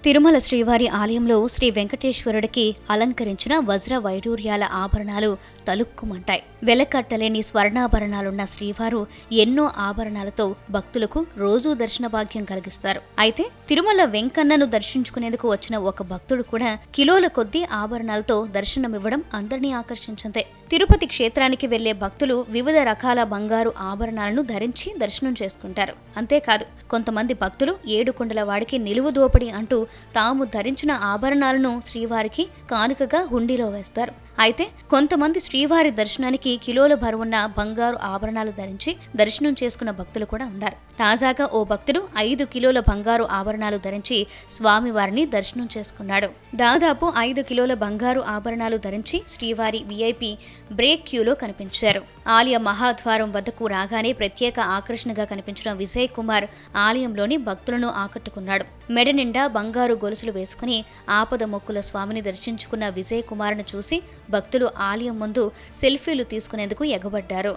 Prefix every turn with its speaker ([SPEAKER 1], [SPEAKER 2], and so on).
[SPEAKER 1] తిరుమల శ్రీవారి ఆలయంలో శ్రీ వెంకటేశ్వరుడికి అలంకరించిన వజ్ర వైడూర్యాల ఆభరణాలు తలుక్కుమంటాయి. వెలకట్టలేని స్వర్ణాభరణాలున్న శ్రీవారు ఎన్నో ఆభరణాలతో భక్తులకు రోజూ దర్శన భాగ్యం కలిగిస్తారు. అయితే తిరుమల వెంకన్నను దర్శించుకునేందుకు వచ్చిన ఒక భక్తుడు కూడా కిలోల కొద్దీ ఆభరణాలతో దర్శనమివ్వడం అందరినీ ఆకర్షించింది. తిరుపతి క్షేత్రానికి వెళ్లే భక్తులు వివిధ రకాల బంగారు ఆభరణాలను ధరించి దర్శనం చేసుకుంటారు. అంతేకాదు కొంతమంది భక్తులు ఏడుకొండల వాడికి నిలువు దోపిడీ అంటూ తాము ధరించిన ఆభరణాలను శ్రీవారికి కానుకగా హుండీలో వేస్తారు. అయితే కొంతమంది శ్రీవారి దర్శనానికి కిలోల బరువున్న బంగారు ఆభరణాలు ధరించి దర్శనం చేసుకున్న భక్తులు కూడా ఉన్నారు. తాజాగా ఓ భక్తుడు 5 కిలోల బంగారు ఆభరణాలు ధరించి స్వామివారిని దర్శనం చేసుకున్నాడు. దాదాపు 5 కిలోల బంగారు ఆభరణాలు ధరించి శ్రీవారి విఐపి బ్రేక్ క్యూలో కనిపించారు. ఆలయ మహాద్వారం వద్దకు రాగానే ప్రత్యేక ఆకర్షణగా కనిపించిన విజయ్ కుమార్ ఆలయంలోని భక్తులను ఆకట్టుకున్నాడు. మెడ నిండా బంగారు గొలుసులు వేసుకుని ఆపద మొక్కుల స్వామిని దర్శించుకున్న విజయ్ కుమార్ను చూసి భక్తులు ఆలయం ముందు సెల్ఫీలు తీసుకునేందుకు ఎగబడ్డారు.